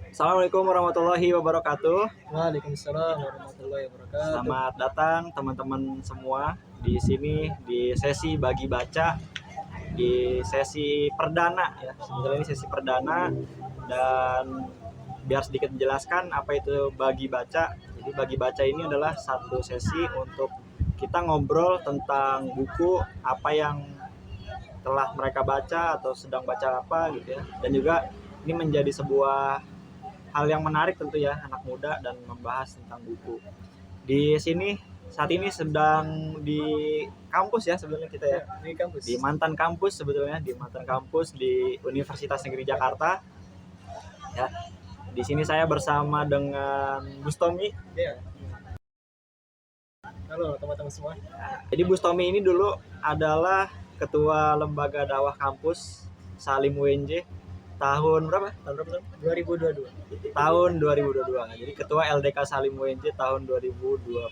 Assalamualaikum warahmatullahi wabarakatuh. Waalaikumsalam warahmatullahi wabarakatuh. Selamat datang teman-teman semua di sini di sesi bagi baca, di sesi perdana ya. Sebetulnya ini sesi perdana, dan biar sedikit menjelaskan apa itu bagi baca. Jadi bagi baca ini adalah satu sesi untuk kita ngobrol tentang buku apa yang telah mereka baca atau sedang baca apa gitu ya. Dan juga ini menjadi sebuah hal yang menarik tentu ya, anak muda dan membahas tentang buku. Di sini saat ini sedang di kampus ya sebenarnya kita ya. Di kampus. Di mantan kampus sebetulnya, di mantan kampus di Universitas Negeri Jakarta. Ya. Di sini saya bersama dengan Bustomi. Ya. Halo teman-teman semua. Jadi Bustomi ini dulu adalah ketua lembaga dakwah kampus Salim UNJ tahun berapa? Tahun berapa? 2022. Tahun 2022. Jadi ketua LDK Salim UNJ tahun 2022.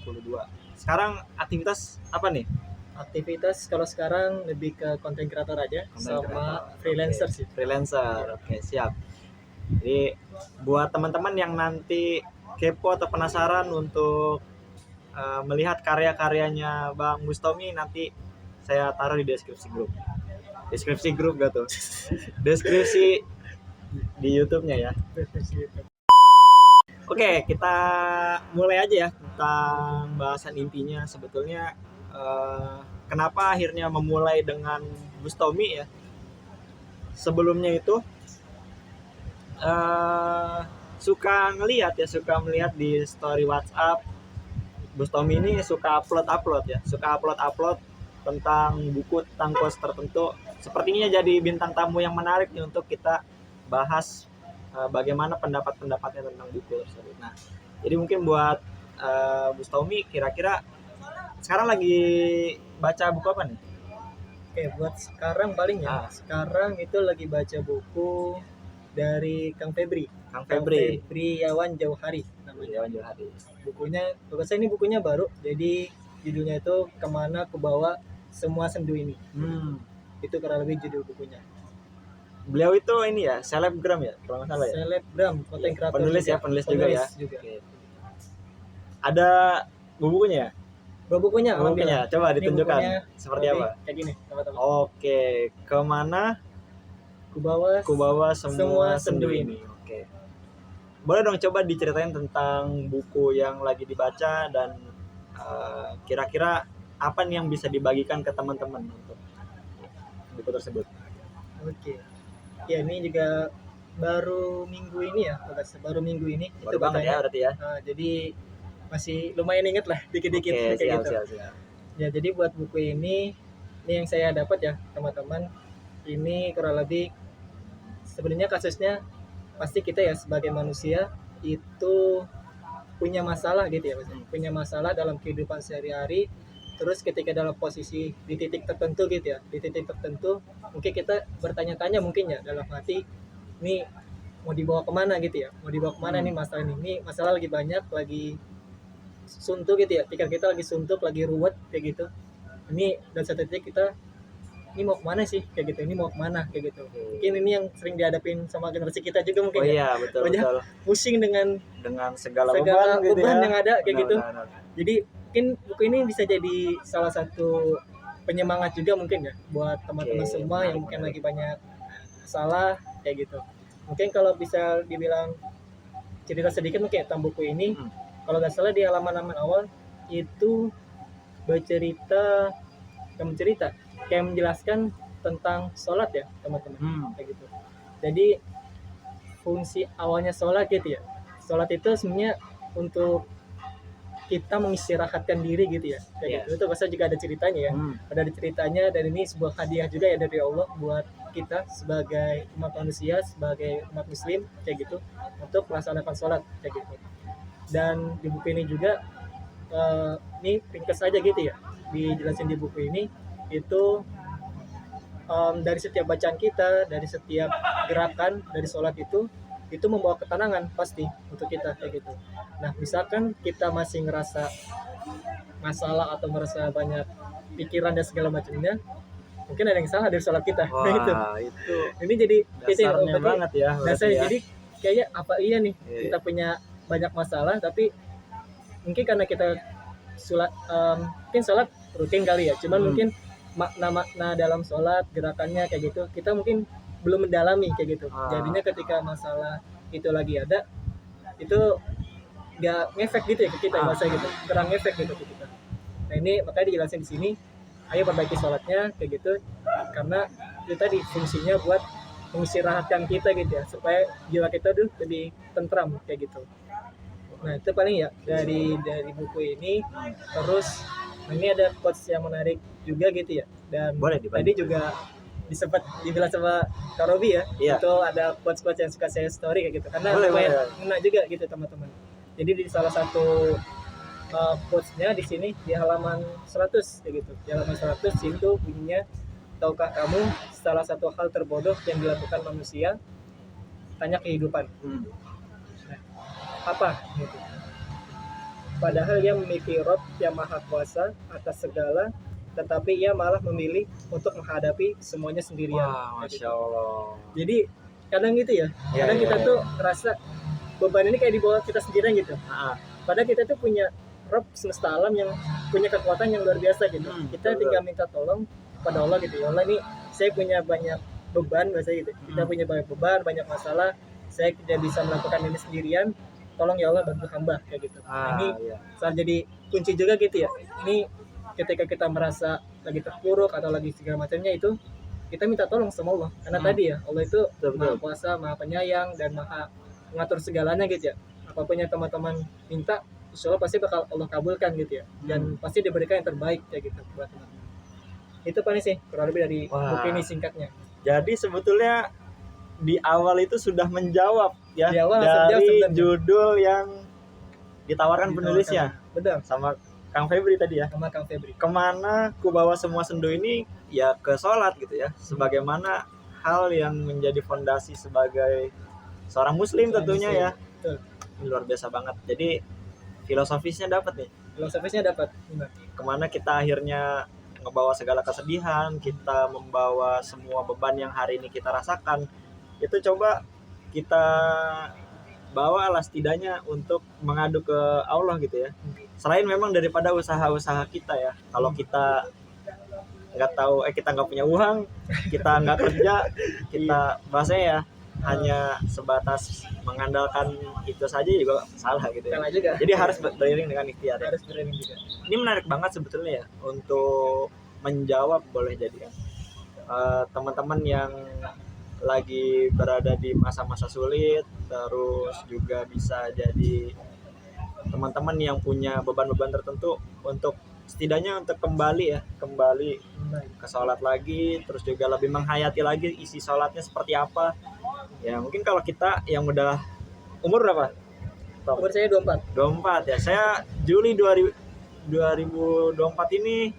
Sekarang aktivitas apa nih? Aktivitas kalau sekarang lebih ke content creator aja sama freelancer sih. Freelancer. Oke, siap. Jadi buat teman-teman yang nanti kepo atau penasaran untuk melihat karya-karyanya Bang Bustomi, nanti saya taruh di deskripsi grup. Deskripsi grup gak tuh? Deskripsi di YouTube-nya ya. Oke, kita mulai aja ya tentang bahasan intinya. Sebetulnya kenapa akhirnya memulai dengan Bustomi ya? Sebelumnya itu suka melihat di story WhatsApp. Bustomi ini suka upload ya, tentang buku, tentang quotes tertentu. Sepertinya jadi bintang tamu yang menarik nih untuk kita bahas bagaimana pendapat-pendapatnya tentang buku tersebut. Nah, jadi mungkin buat Bustomi, kira-kira sekarang lagi baca buku apa nih? Oke, buat sekarang paling ya. Sekarang itu lagi baca buku dari Kang Febri. Kang Febri Yawan Jauhari namanya. Yawan Jauhari. Bukunya, saya ini bukunya baru. Jadi judulnya itu Kemana Kubawa Semua Sendu Ini. Itu kurang lebih judul bukunya. Beliau itu ini ya, selebgram ya, kalau nggak salah ya. Selebgram, konten kreator. Penulis juga ya. Okay. Ada bukunya ya? Bukunya, coba ditunjukkan seperti apa? Kayak gini, teman-teman. Oke, Kemana Kubawa semua sendu ini. Oke. Boleh dong coba diceritain tentang buku yang lagi dibaca dan kira-kira apa nih yang bisa dibagikan ke teman-teman untuk buku tersebut? Oke. Ya, ini juga baru minggu ini ya, baru minggu ini. Baru itu banget ya berarti ya. Jadi masih lumayan inget lah dikit-dikit kayak gitu. Siap. Ya, jadi buat buku ini yang saya dapat ya teman-teman, ini kurang lebih sebenarnya kasusnya pasti kita ya sebagai manusia itu punya masalah gitu ya, punya masalah dalam kehidupan sehari-hari. Terus ketika dalam posisi di titik tertentu gitu ya, di titik tertentu mungkin kita bertanya-tanya mungkin ya dalam hati, ini mau dibawa kemana gitu ya, mau dibawa kemana nih masalah ini masalah lagi banyak, lagi suntuk gitu ya, pikiran kita lagi suntuk, lagi ruwet kayak gitu. Ini dan satu titik kita, ini mau kemana sih kayak gitu, ini mau kemana kayak gitu. Mungkin ini yang sering dihadapin sama generasi kita juga mungkin. Iya, betul. Pusing dengan segala beban gitu ya, yang ada kayak gitu. Jadi mungkin buku ini bisa jadi salah satu penyemangat juga mungkin ya buat teman-teman semua yang mungkin lagi banyak salah kayak gitu. Mungkin kalau bisa dibilang cerita sedikit mungkin tentang buku ini, kalau nggak salah di halaman awal itu bercerita, kayak menjelaskan tentang sholat ya teman-teman, kayak gitu. Jadi fungsi awalnya sholat gitu ya, sholat itu sebenarnya untuk kita mengistirahatkan diri gitu ya, kayak gitu. Itu pasti juga ada ceritanya ya, ada ceritanya, dan ini sebuah hadiah juga ya dari Allah buat kita sebagai umat manusia, sebagai umat muslim kayak gitu, untuk melaksanakan sholat kayak gitu. Dan di buku ini juga ini ringkas aja gitu ya, dijelasin di buku ini itu dari setiap bacaan kita, dari setiap gerakan dari sholat itu membawa ketenangan pasti untuk kita kayak gitu. Nah, misalkan kita masih ngerasa masalah atau merasa banyak pikiran dan segala macamnya, mungkin ada yang salah dari sholat kita. Wah, itu ini jadi dasarnya banget ya. Dasarnya. Jadi kayaknya apa iya nih Iya. kita punya banyak masalah, tapi mungkin karena kita mungkin sholat rutin kali ya, cuman mungkin makna-makna dalam sholat, gerakannya kayak gitu kita mungkin belum mendalami kayak gitu. Jadinya ketika masalah itu lagi ada, itu nggak ngefek gitu ya ke kita, bahasa gitu, kurang ngefek gitu ke kita. Nah ini makanya dijelasin di sini, ayo perbaiki sholatnya kayak gitu, karena itu tadi fungsinya buat mengistirahatkan kita gitu ya, supaya jiwa kita tuh lebih tentram kayak gitu. Nah itu paling ya dari buku ini. Terus nah ini ada quotes yang menarik juga gitu ya, dan Boleh dibantu. tadi juga disebut dibilang sama Kak Robi ya, Iya. itu ada quotes-quotes yang suka saya story kayak gitu, karena Boleh, lumayan boleh. ngena juga gitu teman-teman. Jadi di salah satu quotes-nya di sini di halaman 100 kayak gitu, di halaman 100 itu bunyinya, tahukah kamu salah satu hal terbodoh yang dilakukan manusia? Tanya kehidupan. Apa gitu. Padahal ia memiliki Rob yang maha kuasa atas segala, tetapi ia malah memilih untuk menghadapi semuanya sendirian. Wah, Kayak gitu. Masya Allah. Jadi kadang gitu ya, Iya, kadang iya, kita iya. tuh ngerasa beban ini kayak di bawah kita sendirian gitu. Ah, Padahal kita tuh punya Rob semesta alam yang punya kekuatan yang luar biasa gitu. Kita betul. tinggal minta tolong kepada Allah gitu. Ya Allah, ini saya punya banyak beban bahasa gitu. Kita punya banyak beban, banyak masalah. Saya tidak bisa melakukan ini sendirian. Tolong ya Allah bantu hamba kayak gitu. Ini iya. saat jadi kunci juga gitu ya. Ini ketika kita merasa lagi terpuruk atau lagi segala macamnya, itu kita minta tolong sama Allah. Karena tadi ya Allah itu Betul. maha kuasa, maha penyayang, dan maha mengatur segalanya gitu ya. Apapun yang teman-teman minta, insya Allah pasti bakal Allah kabulkan gitu ya, dan pasti diberikan yang terbaik kayak gitu buat teman-teman. Itu paling sih kurang lebih dari Wah. buku ini singkatnya. Jadi sebetulnya di awal itu sudah menjawab ya Di awal langsung jawab dari sebenarnya. judul yang ditawarkan penulisnya Benar, sama Kang Febri tadi ya. sama Kang Febri. Kemana ku bawa semua sendu ini, ya ke sholat gitu ya, sebagaimana hal yang menjadi fondasi sebagai seorang muslim tentunya ya. Betul. Ini luar biasa banget. Jadi filosofisnya dapat nih, Filosofisnya dapat. Benar. kemana kita akhirnya ngebawa segala kesedihan, kita membawa semua beban yang hari ini kita rasakan, itu coba kita bawa lah setidaknya untuk mengadu ke Allah gitu ya. Selain memang daripada usaha-usaha kita ya, kalau kita nggak tahu kita nggak punya uang, kita nggak kerja, kita bahasanya ya hanya sebatas mengandalkan itu saja juga salah gitu ya. Salah juga. Jadi harus beriring dengan ikhtiar ya. Harus berani juga. Ini menarik banget sebetulnya ya untuk menjawab, boleh jadi ya, teman-teman yang lagi berada di masa-masa sulit, terus juga bisa jadi teman-teman yang punya beban-beban tertentu, untuk setidaknya untuk kembali ke sholat lagi, terus juga lebih menghayati lagi isi sholatnya seperti apa ya. Mungkin kalau kita yang udah umur berapa? Umur saya 24. 24 ya. Saya Juli 2024 ini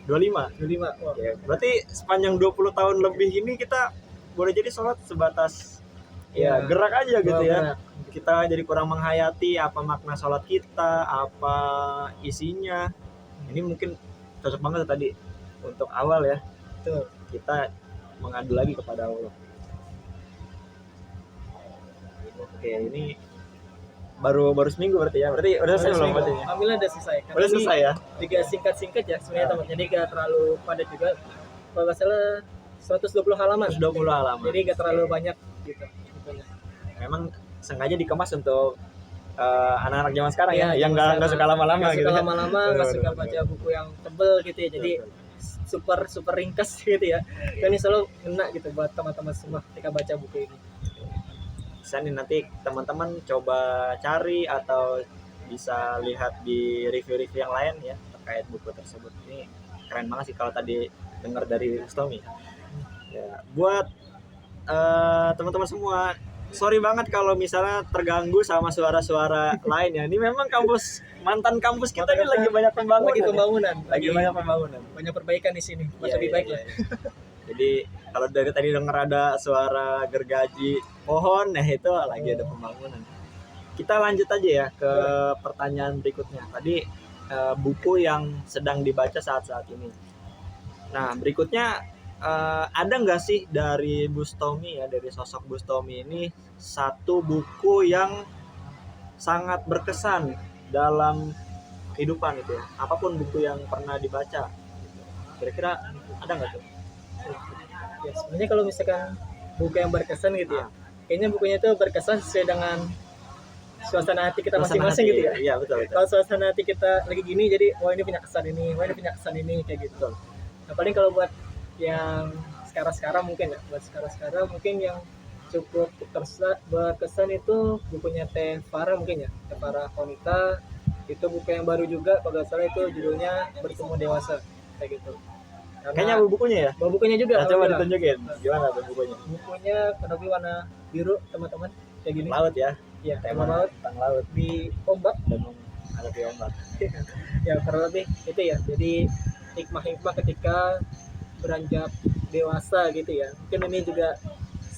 25. 25. Wah. Ya, berarti sepanjang 20 tahun lebih ini kita boleh jadi sholat sebatas ya gerak aja gitu ya. Gerak. Kita jadi kurang menghayati apa makna sholat kita, apa isinya. Ini mungkin cocok banget tadi untuk awal ya. Betul. Kita mengadu lagi kepada Allah. Oke, ini baru seminggu berarti ya. Berarti udah selesai belum berarti? Alhamdulillah udah selesai. Karena Udah ini selesai ya? juga singkat-singkat ya sebenarnya teman. Jadi gak terlalu padat juga. Kalau nggak salah 120 halaman. 120 halaman. Jadi gak terlalu banyak gitu. Memang sengaja dikemas untuk anak-anak zaman sekarang ya, yang zaman nggak suka lama-lama nggak gitu. suka lama-lama, nggak Betul, suka betul, baca buku yang tebel gitu ya. Jadi super ringkas gitu ya. Dan ini selalu kena gitu buat teman-teman semua ketika baca buku ini. Bisa nih nanti teman-teman coba cari atau bisa lihat di review-review yang lain ya terkait buku tersebut. Ini keren banget sih kalau tadi dengar dari Ustomi. Ya, buat teman-teman semua, sorry banget kalau misalnya terganggu sama suara-suara lain ya. Ini memang mantan kampus kita ini lagi banyak pembangunan. Lagi pembangunan. Lagi banyak pembangunan. Banyak perbaikan di sini. Buat Iya, lebih iya, baik iya. lah. Jadi kalau dari tadi denger ada suara gergaji pohon, nah itu lagi ada pembangunan. Kita lanjut aja ya ke pertanyaan berikutnya. Tadi buku yang sedang dibaca saat-saat ini. Nah berikutnya ada nggak sih dari Bustomi ya, dari sosok Bustomi ini satu buku yang sangat berkesan dalam kehidupan itu ya, apapun buku yang pernah dibaca, kira-kira ada nggak tuh? Ya sebenarnya kalau misalkan buku yang berkesan gitu ya, kayaknya bukunya itu berkesan sesuai dengan suasana hati kita Suasana masing-masing hati, gitu ya. Iya betul betul. Kalau suasana hati kita lagi gini, jadi wah ini punya kesan ini, wah ini punya kesan ini, kayak gitu. Nah paling kalau buat yang sekarang-sekarang mungkin ya, buat sekarang-sekarang mungkin yang cukup berkesan itu bukunya Teh Farah mungkin ya, Teh Farah Konita. Itu buku yang baru juga, kalau nggak salah itu judulnya Bertemu Dewasa, kayak gitu. Kayaknya ada bukunya ya. Bawa bukunya juga. Nah, coba alhamdulillah. ditunjukin gimana tuh bukunya. Bukunya kurang lebih warna biru teman-teman, kayak gini. Laut ya, Ya, tema tema laut tentang laut di ombak. dan ada di ombak. Ya kurang lebih itu ya. Jadi hikmah-hikmah ketika beranjak dewasa gitu ya. Mungkin ini juga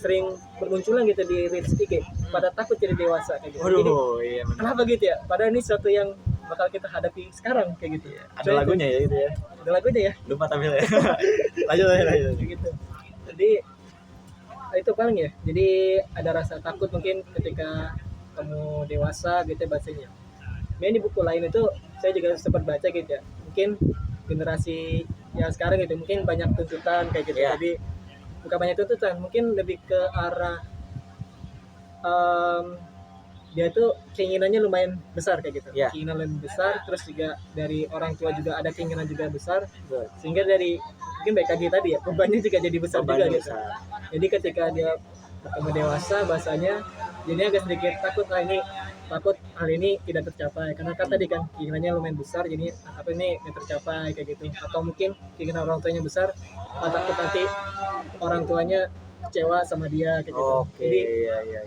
sering bermunculan gitu di reels IG. Pada takut jadi dewasa kayak gitu. Jadi, Waduh, iya benar. kenapa gitu ya? Padahal ini sesuatu yang bakal kita hadapi sekarang kayak gitu. Ada lagunya ya itu ya. Ada lagunya ya. Lupa tampil ya. lanjut. Kayak gitu. Jadi itu paling ya. Jadi ada rasa takut mungkin ketika kamu dewasa gitu ya bahasanya. Ini di buku lain itu saya juga sempat baca gitu ya. Mungkin generasi yang sekarang gitu mungkin banyak tuntutan kayak gitu. Iya. Jadi bukan banyak tuntutan, mungkin lebih ke arah dia tuh keinginannya lumayan besar kayak gitu. Iya. Keinginan lebih besar, terus juga dari orang tua juga ada keinginan juga besar, Betul. sehingga dari mungkin baik lagi tadi ya bebannya juga jadi besar juga Bebannya gitu. besar. Jadi ketika dia bertemu dewasa bahasanya jadinya agak sedikit takut, takut hal ini tidak tercapai karena kan tadi kan keinginannya lumayan besar, jadi apa ini tidak tercapai kayak gitu, atau mungkin keinginan orang tuanya besar, takut nanti orang tuanya kecewa sama dia kayak gitu. Oke, Jadi iya.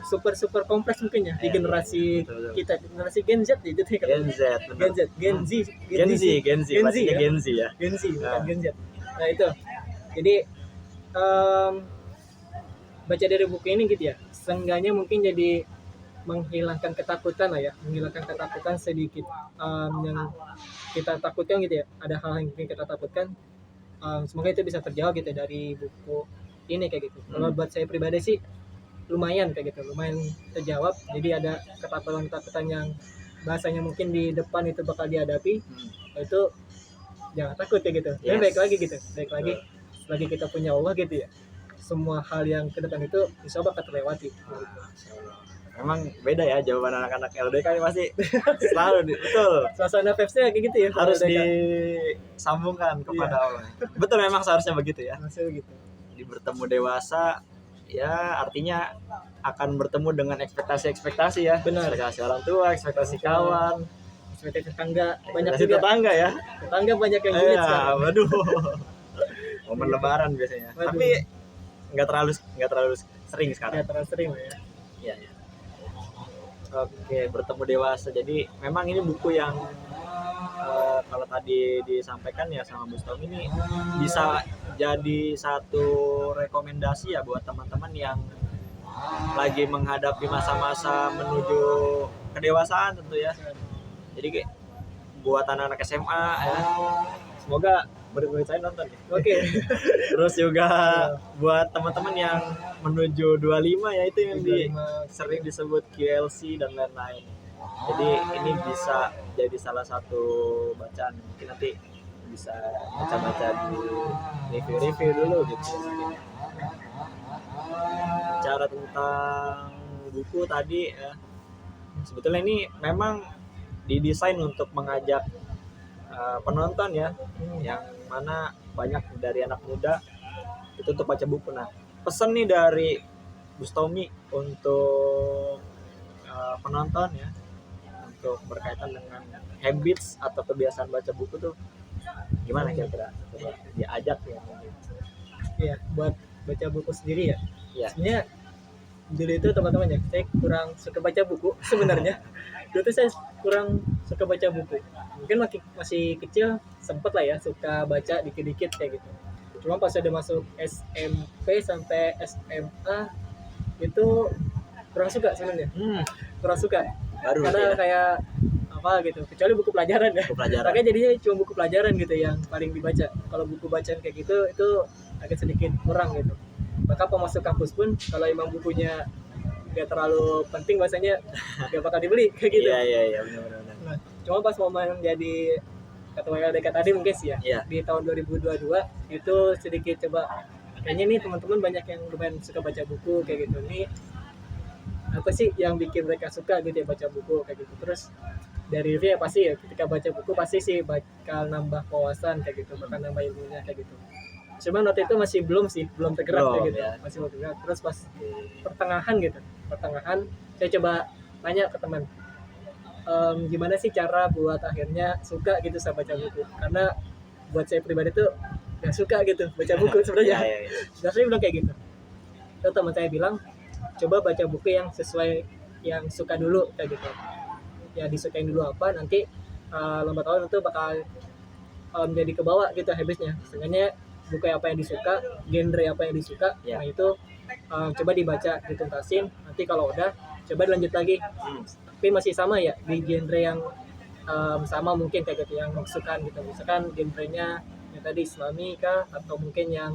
super kompleks mungkin ya di Iya, generasi betul. kita, generasi Gen Z ya, itu kan Gen Z, benar. Gen Z Gen Z, pastinya ya. Gen Z ya. Gen Z bukan Ah. Gen Z. Nah itu jadi baca dari buku ini gitu ya, seenggaknya mungkin jadi menghilangkan ketakutan lah ya, menghilangkan ketakutan sedikit yang kita takutkan gitu ya, ada hal yang kita takutkan, semoga itu bisa terjawab gitu dari buku ini kayak gitu. Kalau buat saya pribadi sih lumayan kayak gitu, lumayan terjawab, jadi ada ketakutan yang bahasanya mungkin di depan itu bakal dihadapi, itu jangan takut kayak gitu. Dan Yes. baik lagi gitu, baik lagi selagi kita punya Allah gitu ya, semua hal yang ke depan itu insya Allah bakal terlewati. Memang beda ya jawaban anak-anak LDK ini pasti selalu betul. Suasana vibes-nya kayak gitu ya. Harus kalau mereka. disambungkan kepada Allah. Betul, memang seharusnya begitu ya. Maksudnya gitu. Di bertemu dewasa ya artinya akan bertemu dengan ekspektasi ya. Benar. Ekspektasi orang tua, ekspektasi kawan, Seperti tetangga banyak ekspektasi juga. tetangga ya. Tetangga banyak yang julid Iya, sekarang. waduh. Momen lebaran biasanya. Waduh. Tapi nggak terlalu sering sekarang. Ya terlalu sering lah ya. Iya. Oke, bertemu dewasa. Jadi memang ini buku yang kalau tadi disampaikan ya sama Bustom ini bisa jadi satu rekomendasi ya buat teman-teman yang lagi menghadapi masa-masa menuju kedewasaan tentu ya. Jadi kayak buat anak-anak SMA ya. Semoga murid-murid saya nonton ya. Oke. Terus juga buat teman-teman yang menuju 25 ya, itu yang sering disebut QLC dan lain-lain. Jadi ini bisa jadi salah satu bacaan, mungkin nanti bisa baca-baca di review-review dulu gitu. Bicara tentang buku tadi ya, sebetulnya ini memang didesain untuk mengajak penonton ya, yang mana banyak dari anak muda itu untuk baca buku. Nah, pesan nih dari Bustomi untuk penonton ya, untuk berkaitan dengan habits atau kebiasaan baca buku tuh gimana kira-kira? Coba diajak ya mungkin. Iya, buat baca buku sendiri ya. Iya. Sebenarnya dulu itu teman-teman ya, saya kurang suka baca buku sebenarnya. Dulu tuh saya kurang suka baca buku. Mungkin masih kecil sempet lah ya suka baca dikit-dikit kayak gitu. Cuma pas udah masuk SMP sampai SMA itu kurang suka sebenarnya. Kurang suka. Baru Karena ya, kayak apa gitu, kecuali buku pelajaran ya. buku pelajaran. Makanya jadinya cuma buku pelajaran gitu yang paling dibaca. Kalau buku bacaan kayak gitu itu agak sedikit kurang gitu. Maka pemasuk kampus pun kalau emang bukunya nggak terlalu penting bahasanya nggak bakal dibeli kayak gitu. Iya benar. Nah, cuma pas momen jadi ketua LDK tadi mungkin sih ya, Iya. di tahun 2022 itu sedikit coba kayaknya nih teman-teman banyak yang lumayan suka baca buku kayak gitu. Nih apa sih yang bikin mereka suka gitu ya baca buku kayak gitu. Terus dari review ya pasti ya ketika baca buku pasti sih bakal nambah wawasan kayak gitu, bakal nambah ilmunya kayak gitu. Cuman waktu itu masih belum tergerak kayak gitu, ya. masih belum tergerak. Terus pas pertengahan saya coba tanya ke teman, gimana sih cara buat akhirnya suka gitu sama baca buku, karena buat saya pribadi tuh gak suka gitu baca buku sebenarnya. Iya. Dan saya bilang kayak gitu. Terus teman saya bilang coba baca buku yang sesuai yang suka dulu kayak gitu, ya disukain dulu apa nanti lambat laun itu bakal jadi ke bawah gitu habisnya. Sebenarnya buku apa yang disuka, genre apa yang disuka, Ya. nah itu coba dibaca, dituntasin. Nanti kalau udah coba dilanjut lagi, tapi masih sama ya di genre yang sama mungkin kayak gitu yang sukaan gitu. Misalkan genrenya yang tadi Islami kah, atau mungkin yang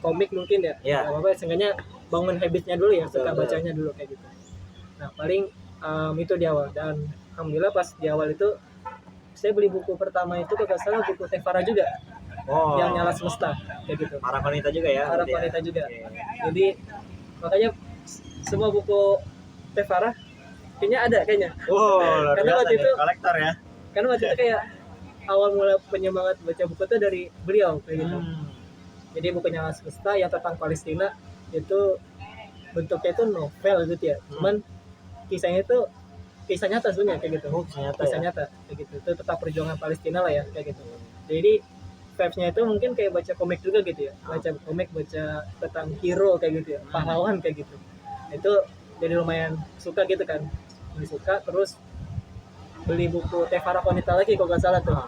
komik mungkin ya. Ya. Gak apa-apa, seenggaknya bangun habitnya dulu ya, suka Betul. bacanya dulu kayak gitu. Nah paling itu di awal, dan alhamdulillah pas di awal itu saya beli buku pertama itu kalau nggak salah buku Tevara juga, Oh. yang Nyala Semesta kayak gitu. Para wanita juga ya. Para berarti ya? wanita juga. Oke. Jadi makanya semua buku Tevara kayaknya ada kayaknya. Luar Karena biasa waktu nih, itu- kolektor ya. Karena waktu itu kayak awal mula penyemangat baca buku itu dari beliau kayak gitu. Jadi buku Nyala Semesta yang tentang Palestina itu bentuknya itu novel gitu ya. Cuman kisahnya itu kisah nyata sebenarnya kayak gitu. Oh, ternyata Kisah ya. nyata kayak gitu. Itu tentang perjuangan Palestina lah ya kayak gitu. Jadi vibes-nya itu mungkin kayak baca komik juga gitu ya. Baca komik, baca tentang hero kayak gitu ya, pahlawan kayak gitu. Itu jadi lumayan suka gitu kan. Lebih suka, terus beli buku Tevara Wanita lagi kalau nggak salah tuh.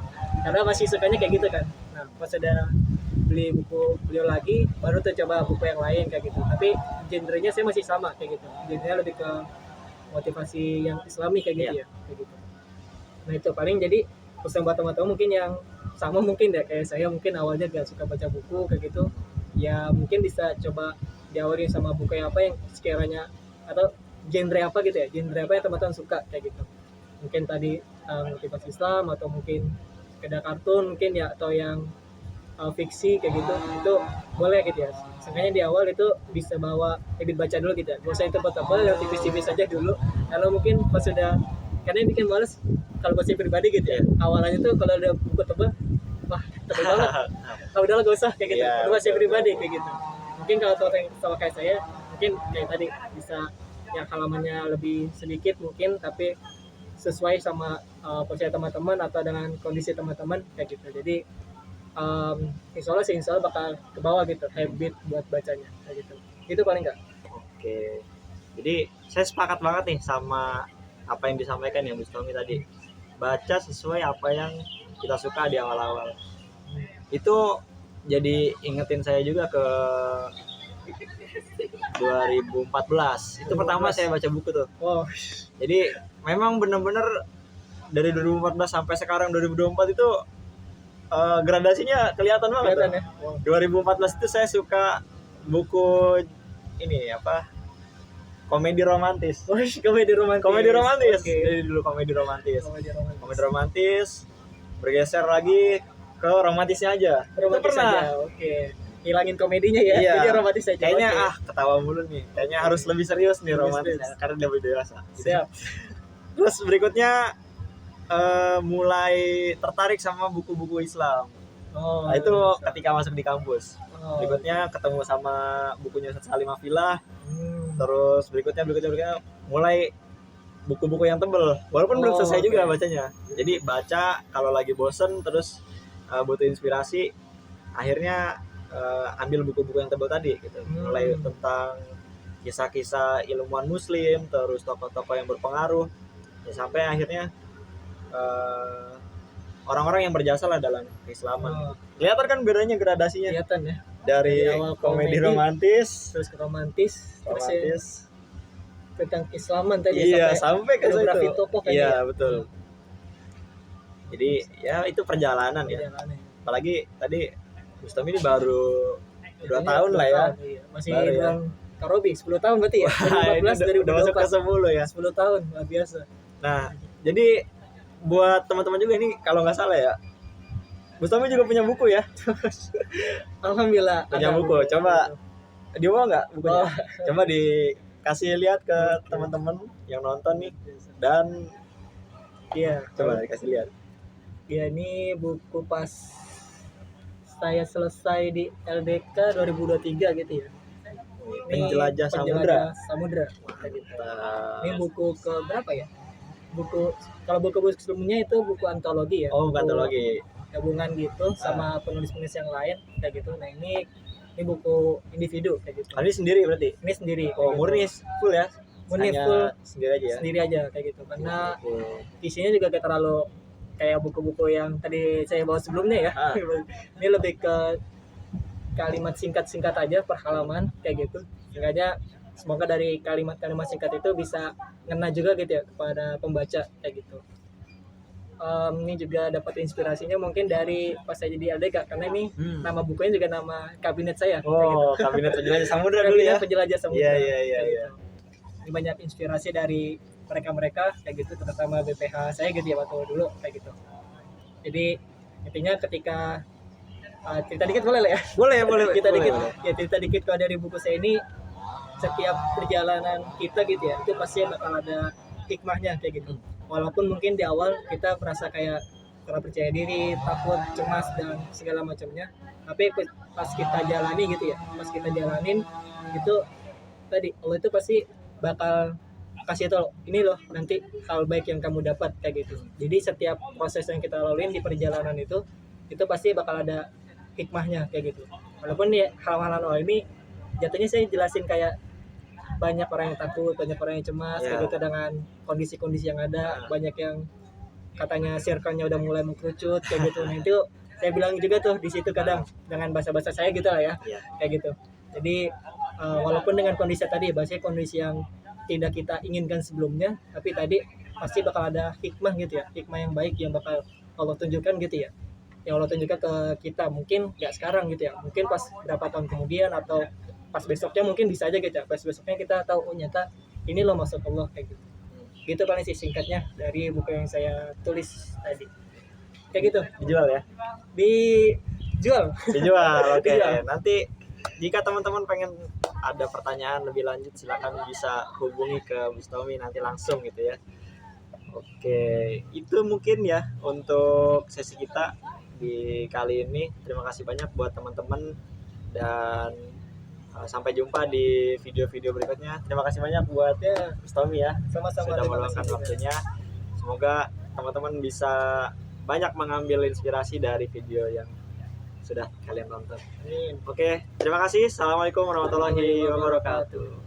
Karena masih sukanya kayak gitu kan. Nah, pas udah beli buku beliau lagi, baru tuh coba buku yang lain kayak gitu. Tapi genrenya saya masih sama kayak gitu. Genrenya lebih ke motivasi yang Islami kayak gitu ya, kayak gitu. Nah itu paling jadi pesan buat teman-teman mungkin yang sama mungkin ya kayak saya, mungkin awalnya gak suka baca buku kayak gitu, ya mungkin bisa coba diawali sama buku yang apa yang sekiranya, atau genre apa gitu ya, genre apa yang teman-teman suka kayak gitu. Mungkin tadi motivasi Islam, atau mungkin sekedar kartun mungkin ya, atau yang fiksi kayak gitu, itu boleh gitu ya. Seenggaknya di awal itu bisa bawa habit baca dulu gitu ya. Gak usah yang tebal-tebal, yang tipis-tipis aja dulu. Kalau mungkin pas sudah, karena yang bikin males kalau buat saya pribadi gitu ya. Awalannya tuh kalau ada buku tebal, wah tebal banget. Ah udahlah gak usah kayak gitu. Iya, Buat saya betul. pribadi kayak gitu. Mungkin kalau teman yang sama kayak saya, mungkin kayak tadi bisa yang halamannya lebih sedikit mungkin, tapi sesuai sama posisi teman-teman atau dengan kondisi teman-teman kayak gitu. Jadi insya Allah bakal ke bawah gitu habit buat bacanya kayak gitu. Itu paling enggak. Oke. Jadi saya sepakat banget nih sama apa yang disampaikan ya Bustami tadi. Baca sesuai apa yang kita suka di awal-awal. Itu jadi ingetin saya juga ke 2014. Itu pertama saya baca buku tuh. Oh, Jadi memang benar-benar dari 2014 sampai sekarang 2024 itu gradasinya kelihatan banget. kelihatan tuh. ya. Wow. 2014 itu saya suka buku ini apa? Komedi romantis. Oh, komedi romantis. Komedi romantis. Oke. Jadi dulu komedi romantis. Komedi romantis. Komedi romantis bergeser lagi ke romantisnya aja. Itu Romantis pernah. aja. Oke. Hilangin komedinya ya. Iya. Jadi romantis aja. Kayaknya Oke. ketawa mulu nih. Kayaknya harus lebih serius nih Lebih romantis serius. karena dia lebih dewasa. Siap. Terus berikutnya mulai tertarik sama buku-buku Islam. Oh. Nah, itu bisa. ketika masuk di kampus. Oh. Berikutnya ketemu sama bukunya Ustaz Salim Afilah. Hmm. Terus berikutnya mulai buku-buku yang tebel. Walaupun belum Oh, selesai oke. juga bacanya. Jadi baca kalau lagi bosen terus butuh inspirasi, akhirnya ambil buku-buku yang tebel tadi gitu. Mulai tentang kisah-kisah ilmuwan muslim, terus tokoh-tokoh yang berpengaruh, ya sampai akhirnya orang-orang yang berjasa lah dalam keislaman. Oh, Kelihatan kan bedanya gradasinya kelihatan ya. dari Dari awal komedi komedi, romantis, Terus ke romantis, terus ya, romantis. tentang keislaman tadi Iya, sampai ke biografi situ. tokoh kan Iya, ya. betul. Jadi ya itu perjalanan ya. Perjalanan. Apalagi tadi Bustami ini baru 2 tahun lah ya. Iya. Masih Baru ya. bilang Karobi 10 tahun berarti ya. Wah, ini 2014 udah masuk ke 10 ya. 10 tahun luar biasa. Nah, jadi buat teman-teman juga ini kalau nggak salah ya, Bustami juga punya buku ya. Alhamdulillah. Punya ada buku. Coba dibawa nggak bukunya? Oh. Coba dikasih lihat ke teman-teman yang nonton nih, dan Iya, coba dikasih lihat. ya ini buku pas saya selesai di LDK 2023 gitu ya. Ini Penjelajah Samudra. Kayak gitu. Ini Nah, buku ke berapa ya? Kalau buku sebelumnya itu buku antologi ya. oh, Buku antologi. gabungan gitu sama penulis-penulis yang lain kayak gitu. Nah, ini buku individu kayak gitu. Ini sendiri berarti? Ini sendiri. Oh, kayak gitu. murni full ya? Murni Hanya full sendiri aja ya? sendiri aja kayak gitu. Karena Oke. isinya juga gak terlalu kayak buku-buku yang tadi saya bawa sebelumnya ya. Ah. Ini lebih ke kalimat singkat-singkat aja per halaman kayak gitu. Sehingga semoga dari kalimat-kalimat singkat itu bisa ngena juga gitu ya kepada pembaca kayak gitu. Ini juga dapat inspirasinya mungkin dari pas saya jadi LDK, karena ini nama bukunya juga nama kabinet saya. kayak gitu. Oh, Kabinet Penjelajah Samudra dulu ya? Kabinet Penjelajah Samudra. Iya. Kayak gitu. Ini banyak inspirasi dari mereka kayak gitu, terutama BPH saya gitu ya waktu dulu kayak gitu. Jadi intinya ketika cerita dikit boleh lah ya? Boleh. Kita boleh, dikit boleh. ya, cerita dikit kalau dari buku saya ini, setiap perjalanan kita gitu ya, itu pasti bakal ada hikmahnya kayak gitu. Walaupun mungkin di awal kita merasa kayak kurang percaya diri, takut, cemas dan segala macamnya, tapi pas kita jalani gitu ya, pas kita jalanin itu tadi Allah itu pasti bakal kasih tau ini loh nanti hal baik yang kamu dapat kayak gitu. Jadi setiap proses yang kita laluin di perjalanan itu pasti bakal ada hikmahnya kayak gitu. Walaupun ya hal-hal awal ini jatuhnya saya jelasin kayak banyak orang yang takut, banyak orang yang cemas Ya. kayak gitu dengan kondisi-kondisi yang ada, banyak yang katanya circle-nya udah mulai mengkerucut kayak gitu. Nah itu saya bilang juga tuh di situ kadang dengan bahasa-bahasa saya gitu lah ya, Iya. kayak gitu. Jadi walaupun dengan kondisi tadi, bahasanya kondisi yang tidak kita inginkan sebelumnya, tapi tadi pasti bakal ada hikmah gitu ya, hikmah yang baik yang bakal Allah tunjukkan gitu ya, yang Allah tunjukkan ke kita. Mungkin nggak sekarang gitu ya, mungkin pas berapa tahun kemudian atau pas besoknya mungkin bisa aja gitu ya, pas besoknya kita tahu oh nyata ini loh maksud Allah kayak gitu. Gitu paling sih singkatnya dari buku yang saya tulis tadi kayak gitu. Dijual ya? Dijual. Oke. Dijual. Nanti jika teman-teman pengen ada pertanyaan lebih lanjut, silakan bisa hubungi ke Bustami nanti langsung gitu ya. Oke, itu mungkin ya untuk sesi kita di kali ini. Terima kasih banyak buat teman-teman, dan sampai jumpa di video-video berikutnya. Terima kasih banyak buat Ya, Bustami ya, sama-sama. sudah Terima meluangkan kasih juga. waktunya. Semoga teman-teman bisa banyak mengambil inspirasi dari video yang sudah kalian tonton. Amin. Oke, terima kasih. Assalamualaikum warahmatullahi wabarakatuh.